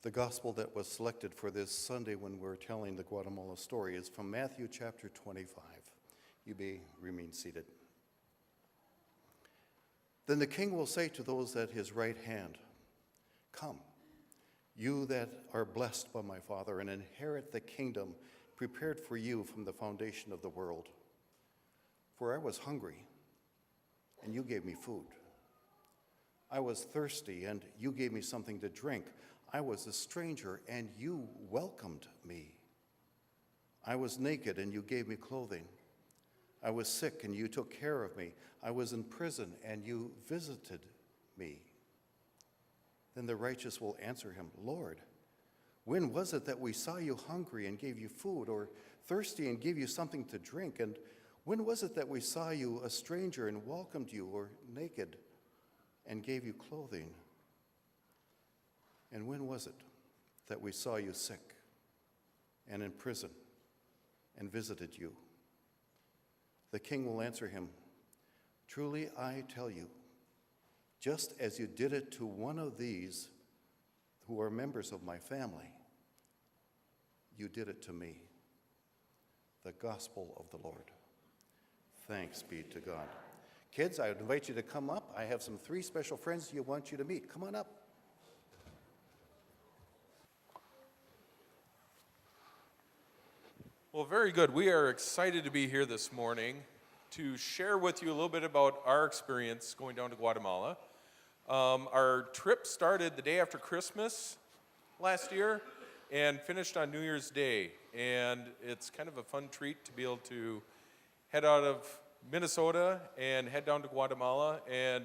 The gospel that was selected for this Sunday when we're telling the Guatemala story is from Matthew chapter 25. You may remain seated. Then the king will say to those at his right hand, "Come, you that are blessed by my Father, and inherit the kingdom prepared for you from the foundation of the world. For I was hungry, and you gave me food. I was thirsty, and you gave me something to drink. I was a stranger, and you welcomed me. I was naked, and you gave me clothing. I was sick, and you took care of me. I was in prison, and you visited me." Then the righteous will answer him, "Lord, when was it that we saw you hungry and gave you food, or thirsty and gave you something to drink? And when was it that we saw you a stranger and welcomed you, or naked and gave you clothing? And when was it that we saw you sick and in prison and visited you?" The king will answer him, "Truly I tell you, just as you did it to one of these who are members of my family, you did it to me." The gospel of the Lord. Thanks be to God. Kids, I would invite you to come up. I have some 3 special friends you want you to meet. Come on up. Well, very good. We are excited to be here this morning to share with you a little bit about our experience going down to Guatemala. Our trip started the day after Christmas last year and finished on New Year's Day. And it's kind of a fun treat to be able to head out of Minnesota and head down to Guatemala. And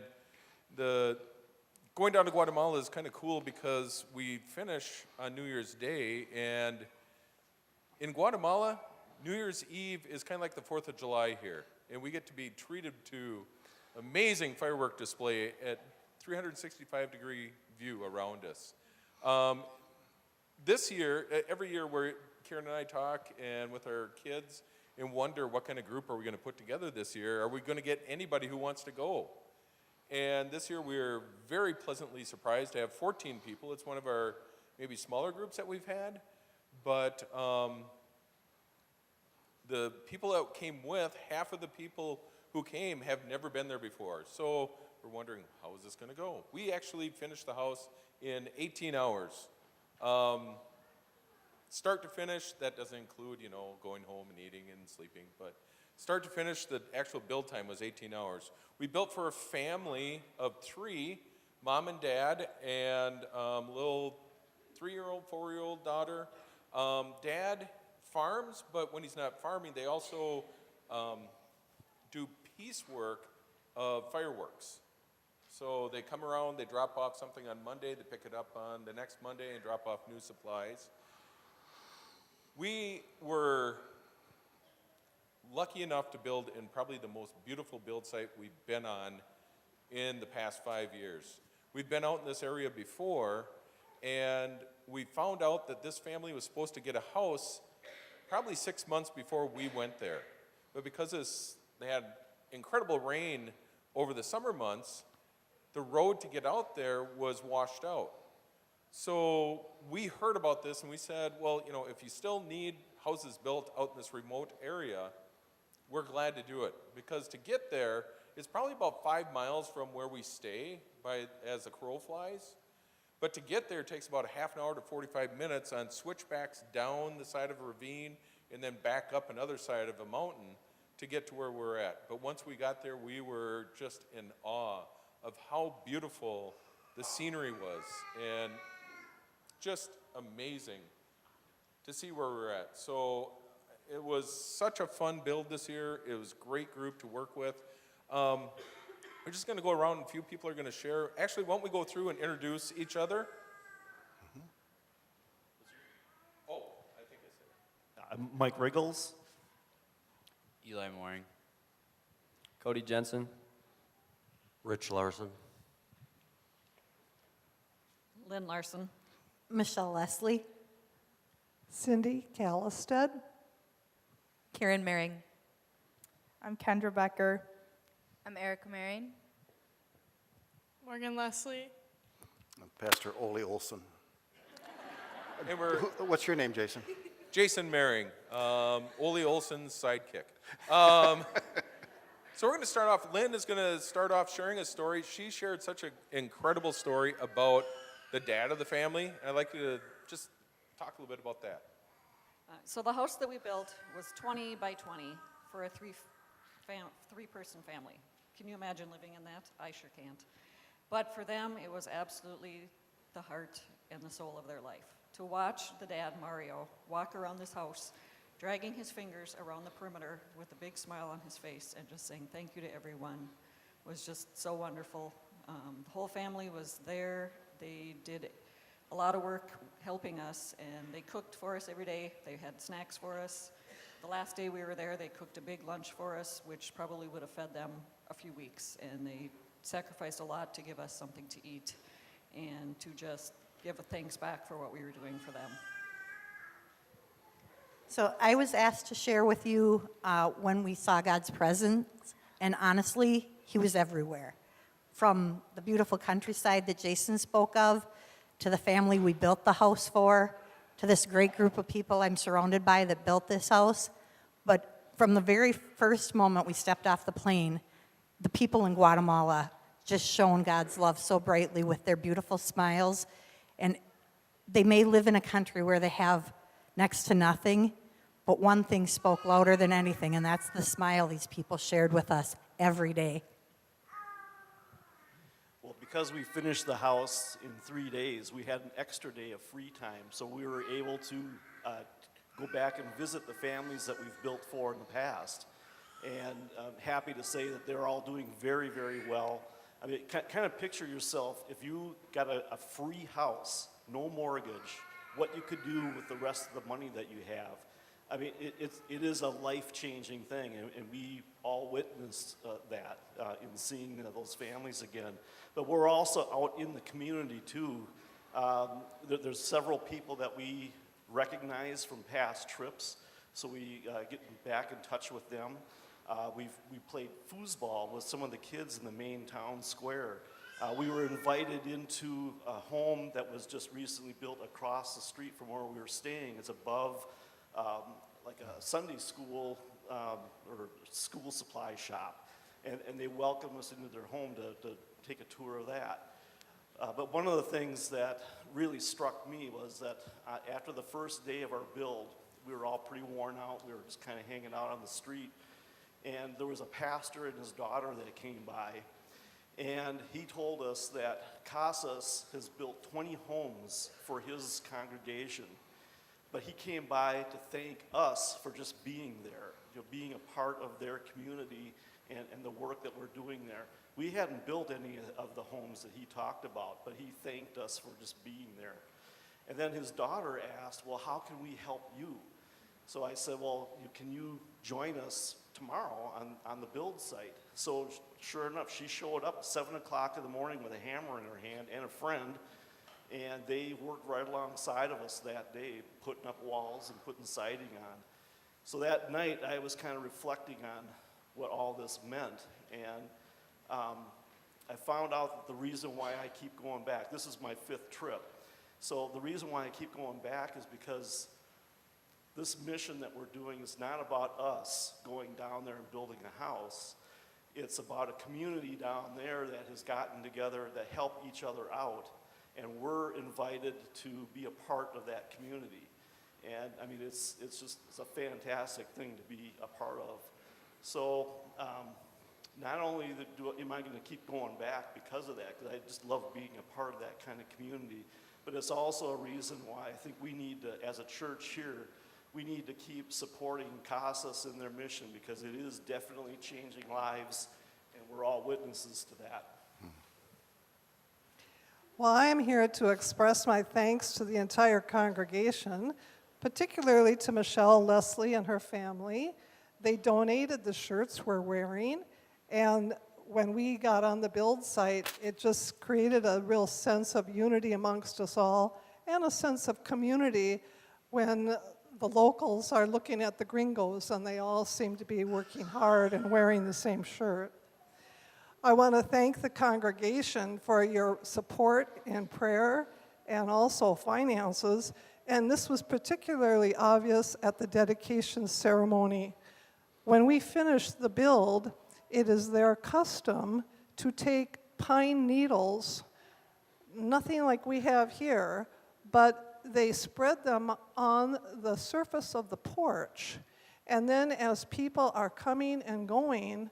going down to Guatemala is kind of cool because we finish on New Year's Day, and in Guatemala, New Year's Eve is kind of like the 4th of July here, and we get to be treated to amazing firework display at 365-degree view around us. This year, every year Karen and I talk and with our kids and wonder what kind of group are we going to put together this year. Are we going to get anybody who wants to go? And this year we're very pleasantly surprised to have 14 people. It's one of our maybe smaller groups that we've had. But the people that came with, half of the people who came have never been there before. So we're wondering, how is this going to go? We actually finished the house in 18 hours. Start to finish, that doesn't include, going home and eating and sleeping. But start to finish, the actual build time was 18 hours. We built for a family of 3, mom and dad, and little 3-year-old, 4-year-old daughter. Dad farms, but when he's not farming, they also do piecework of fireworks. So they come around, they drop off something on Monday, they pick it up on the next Monday and drop off new supplies. We were lucky enough to build in probably the most beautiful build site we've been on in the past 5 years. We've been out in this area before, and we found out that this family was supposed to get a house probably 6 months before we went there. But because they had incredible rain over the summer months, the road to get out there was washed out. So we heard about this and we said, well, if you still need houses built out in this remote area, we're glad to do it. Because to get there is probably about 5 miles from where we stay as the crow flies. But to get there takes about a half an hour to 45 minutes on switchbacks down the side of a ravine and then back up another side of a mountain to get to where we're at. But once we got there, we were just in awe of how beautiful the scenery was, and just amazing to see where we're at. So it was such a fun build this year. It was a great group to work with. We're just going to go around, and a few people are going to share. Actually, why don't we go through and introduce each other? Mm-hmm. Oh, I think I said it. Mike Riggles. Eli Mooring. Cody Jensen. Rich Larson. Lynn Larson. Michelle Leslie. Cindy Callisted. Karen Mering. I'm Kendra Becker. I'm Erica Marion. Morgan Leslie. I'm Pastor Ole Olson. And we're What's your name, Jason? Jason Maring, Ole Olson's sidekick. So we're going to start off. Lynn is going to start off sharing a story. She shared such an incredible story about the dad of the family. And I'd like you to just talk a little bit about that. So the house that we built was 20 by 20 for a three-person family. Can you imagine living in that? I sure can't. But for them, it was absolutely the heart and the soul of their life. To watch the dad, Mario, walk around this house, dragging his fingers around the perimeter with a big smile on his face and just saying thank you to everyone was just so wonderful. The whole family was there. They did a lot of work helping us, and they cooked for us every day. They had snacks for us. The last day we were there, they cooked a big lunch for us, which probably would have fed them a few weeks, and they sacrificed a lot to give us something to eat and to just give a thanks back for what we were doing for them. So I was asked to share with you when we saw God's presence, and honestly, he was everywhere. From the beautiful countryside that Jason spoke of, to the family we built the house for, to this great group of people I'm surrounded by that built this house. But from the very first moment we stepped off the plane, the people in Guatemala just shone God's love so brightly with their beautiful smiles. And they may live in a country where they have next to nothing, but one thing spoke louder than anything, and that's the smile these people shared with us every day. Well, because we finished the house in 3 days, we had an extra day of free time, so we were able to go back and visit the families that we've built for in the past. And I'm happy to say that they're all doing very, very well. I mean, kind of picture yourself, if you got a free house, no mortgage, what you could do with the rest of the money that you have. I mean, it is a life-changing thing, and we all witnessed that in seeing those families again. But we're also out in the community, too. There's several people that we recognize from past trips, so we get back in touch with them. We played foosball with some of the kids in the main town square. We were invited into a home that was just recently built across the street from where we were staying. It's above like a Sunday school or school supply shop. And they welcomed us into their home to take a tour of that. But one of the things that really struck me was that after the first day of our build, we were all pretty worn out. We were just kind of hanging out on the street. And there was a pastor and his daughter that came by. And he told us that Casas has built 20 homes for his congregation. But he came by to thank us for just being there, being a part of their community and the work that we're doing there. We hadn't built any of the homes that he talked about, but he thanked us for just being there. And then his daughter asked, well, how can we help you? So I said, well, can you join us tomorrow on the build site? So sure enough, she showed up at 7 o'clock in the morning with a hammer in her hand and a friend, and they worked right alongside of us that day, putting up walls and putting siding on. So that night, I was kind of reflecting on what all this meant, and I found out that the reason why I keep going back, this is my 5th trip, so the reason why I keep going back is because this mission that we're doing is not about us going down there and building a house. It's about a community down there that has gotten together that help each other out, and we're invited to be a part of that community. And I mean, it's a fantastic thing to be a part of. So not only am I going to keep going back because of that, because I just love being a part of that kind of community, but it's also a reason why I think we need to, as a church here, we need to keep supporting Casas in their mission, because it is definitely changing lives, and we're all witnesses to that. Well, I am here to express my thanks to the entire congregation, particularly to Michelle Leslie and her family. They donated the shirts we're wearing, and when we got on the build site, it just created a real sense of unity amongst us all and a sense of community when the locals are looking at the gringos and they all seem to be working hard and wearing the same shirt. I want to thank the congregation for your support in prayer and also finances. And this was particularly obvious at the dedication ceremony. When we finish the build, it is their custom to take pine needles, nothing like we have here, but they spread them on the surface of the porch. And then as people are coming and going,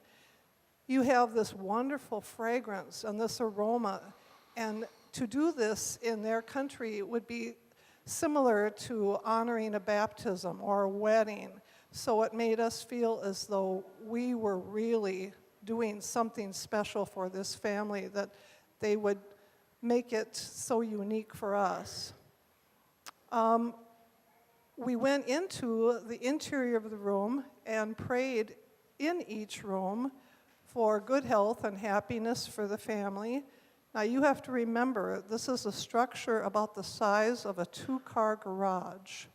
you have this wonderful fragrance and this aroma. And to do this in their country would be similar to honoring a baptism or a wedding. So it made us feel as though we were really doing something special for this family, that they would make it so unique for us. We went into the interior of the room and prayed in each room for good health and happiness for the family. Now you have to remember, this is a structure about the size of a 2-car garage.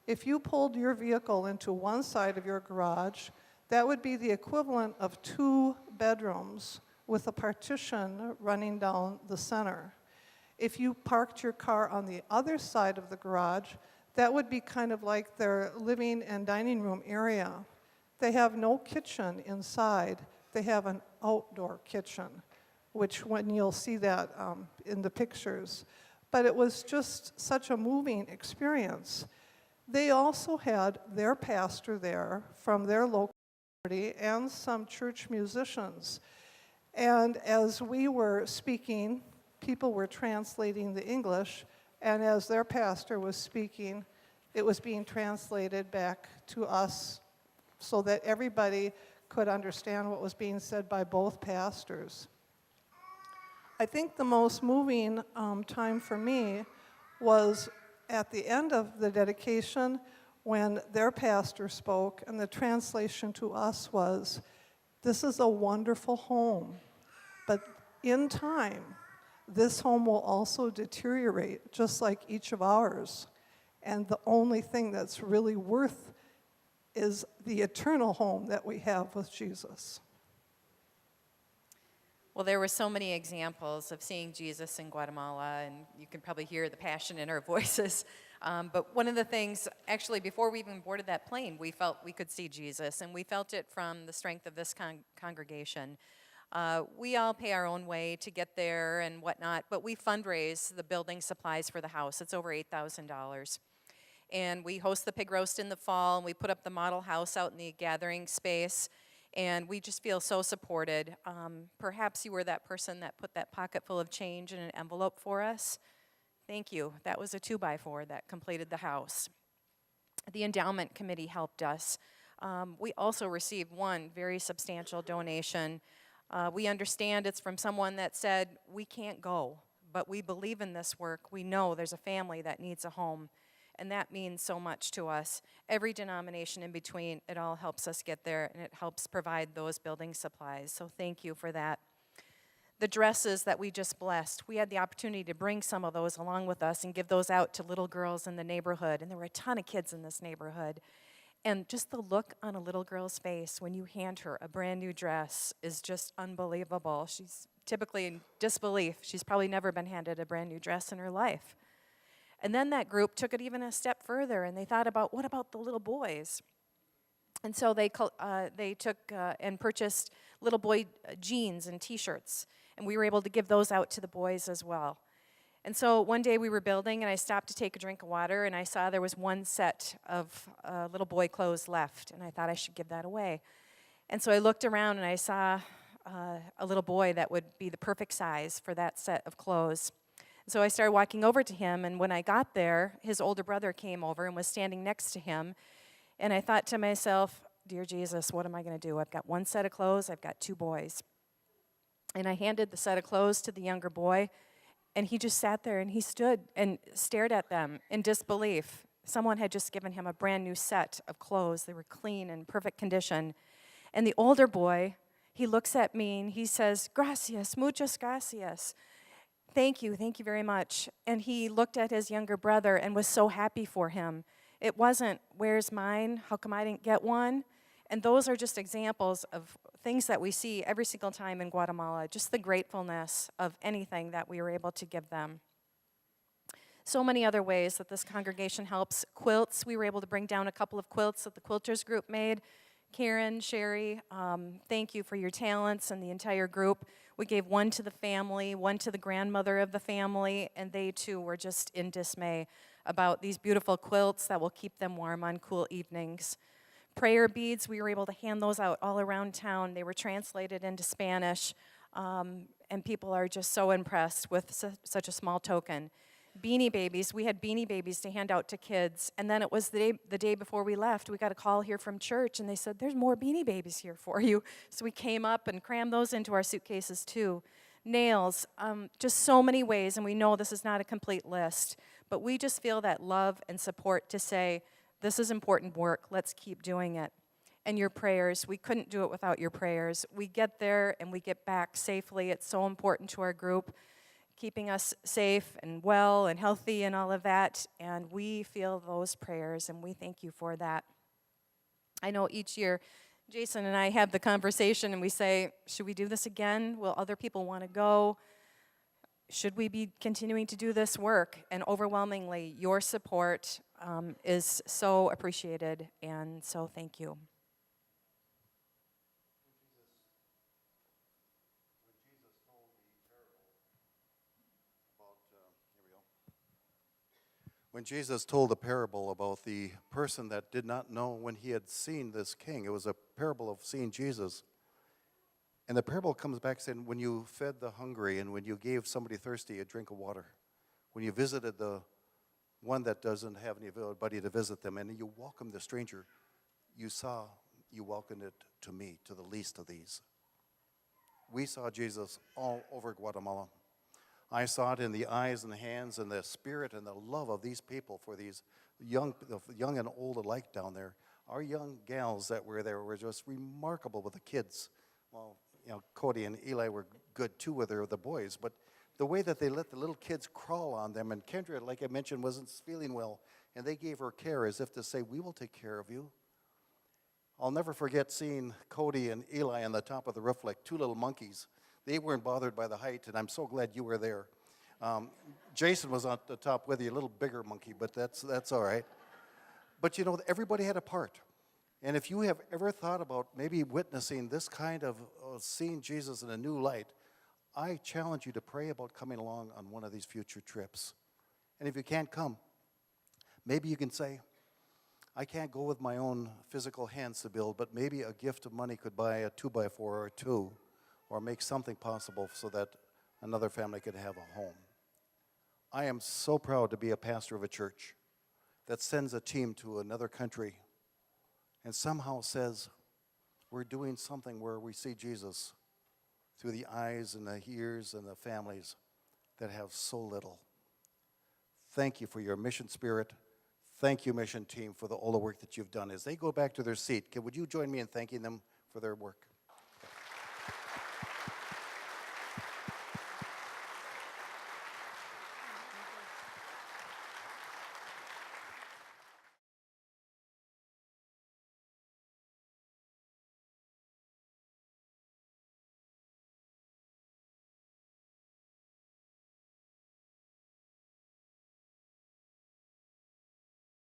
If you pulled your vehicle into one side of your garage, that would be the equivalent of 2 bedrooms with a partition running down the center. If you parked your car on the other side of the garage, that would be kind of like their living and dining room area. They have no kitchen inside. They have an outdoor kitchen, which when you'll see that in the pictures. But it was just such a moving experience. They also had their pastor there from their local community and some church musicians. And as we were speaking, people were translating the English, and as their pastor was speaking, it was being translated back to us so that everybody could understand what was being said by both pastors. I think the most moving time for me was at the end of the dedication when their pastor spoke, and the translation to us was, "This is a wonderful home, but in time, this home will also deteriorate just like each of ours. And the only thing that's really worth is the eternal home that we have with Jesus." Well, there were so many examples of seeing Jesus in Guatemala, and you can probably hear the passion in our voices. But one of the things, actually, before we even boarded that plane, we felt we could see Jesus, and we felt it from the strength of this congregation. We all pay our own way to get there and whatnot, but we fundraise the building supplies for the house. It's over $8,000. And we host the pig roast in the fall, and we put up the model house out in the gathering space, and we just feel so supported. Perhaps you were that person that put that pocket full of change in an envelope for us. Thank you. That was a 2x4 that completed the house. The endowment committee helped us. We also received one very substantial donation. We understand it's from someone that said, "We can't go, but we believe in this work. We know there's a family that needs a home." And that means so much to us. Every denomination in between, it all helps us get there, and it helps provide those building supplies. So thank you for that. The dresses that we just blessed, we had the opportunity to bring some of those along with us and give those out to little girls in the neighborhood. And there were a ton of kids in this neighborhood. And just the look on a little girl's face when you hand her a brand new dress is just unbelievable. She's typically in disbelief. She's probably never been handed a brand new dress in her life. And then that group took it even a step further, and they thought about, what about the little boys? And so they took and purchased little boy jeans and T-shirts, and we were able to give those out to the boys as well. And so one day we were building, and I stopped to take a drink of water, and I saw there was one set of little boy clothes left, and I thought I should give that away. And so I looked around, and I saw a little boy that would be the perfect size for that set of clothes. So I started walking over to him, and when I got there, his older brother came over and was standing next to him. And I thought to myself, "Dear Jesus, what am I going to do? I've got one set of clothes, I've got 2 boys. And I handed the set of clothes to the younger boy, and he just sat there and he stood and stared at them in disbelief. Someone had just given him a brand new set of clothes. They were clean and perfect condition. And the older boy, he looks at me and he says, "Gracias, muchas gracias." Thank you very much. And he looked at his younger brother and was so happy for him. It wasn't, "Where's mine? How come I didn't get one?" And those are just examples of things that we see every single time in Guatemala, just the gratefulness of anything that we were able to give them. So many other ways that this congregation helps. Quilts, we were able to bring down a couple of quilts that the quilters group made. Karen, Sherry, thank you for your talents and the entire group. We gave one to the family, one to the grandmother of the family, and they too were just in dismay about these beautiful quilts that will keep them warm on cool evenings. Prayer beads, we were able to hand those out all around town. They were translated into Spanish, and people are just so impressed with such a small token. Beanie Babies, we had Beanie Babies to hand out to kids, and then it was the day before we left, we got a call here from church, and they said, there's more Beanie Babies here for you. So we came up and crammed those into our suitcases too. Nails, just so many ways, and we know this is not a complete list, but we just feel that love and support to say, this is important work, let's keep doing it. And your prayers, we couldn't do it without your prayers. We get there and we get back safely. It's so important to our group, keeping us safe and well and healthy and all of that, and we feel those prayers, and we thank you for that. I know each year, Jason and I have the conversation, and we say, should we do this again? Will other people want to go? Should we be continuing to do this work? And overwhelmingly, your support is so appreciated, and so thank you. When Jesus told the parable about the person that did not know when he had seen this king, it was a parable of seeing Jesus. And the parable comes back saying, when you fed the hungry and when you gave somebody thirsty a drink of water, when you visited the one that doesn't have anybody to visit them, and you welcomed the stranger, you welcomed it to me, to the least of these. We saw Jesus all over Guatemala. I saw it in the eyes and the hands and the spirit and the love of these people for these young and old alike down there. Our young gals that were there were just remarkable with the kids. Well, Cody and Eli were good too with the boys, but the way that they let the little kids crawl on them, and Kendra, like I mentioned, wasn't feeling well, and they gave her care as if to say, we will take care of you. I'll never forget seeing Cody and Eli on the top of the roof like two little monkeys. They weren't bothered by the height, and I'm so glad you were there. Jason was on the top with you, a little bigger monkey, but that's all right. But everybody had a part. And if you have ever thought about maybe witnessing this kind of seeing Jesus in a new light, I challenge you to pray about coming along on one of these future trips. And if you can't come, maybe you can say, I can't go with my own physical hands to build, but maybe a gift of money could buy a 2x4 or 2, or make something possible so that another family could have a home. I am so proud to be a pastor of a church that sends a team to another country and somehow says, we're doing something where we see Jesus through the eyes and the ears and the families that have so little. Thank you for your mission spirit. Thank you, mission team, for all the work that you've done. As they go back to their seat, would you join me in thanking them for their work?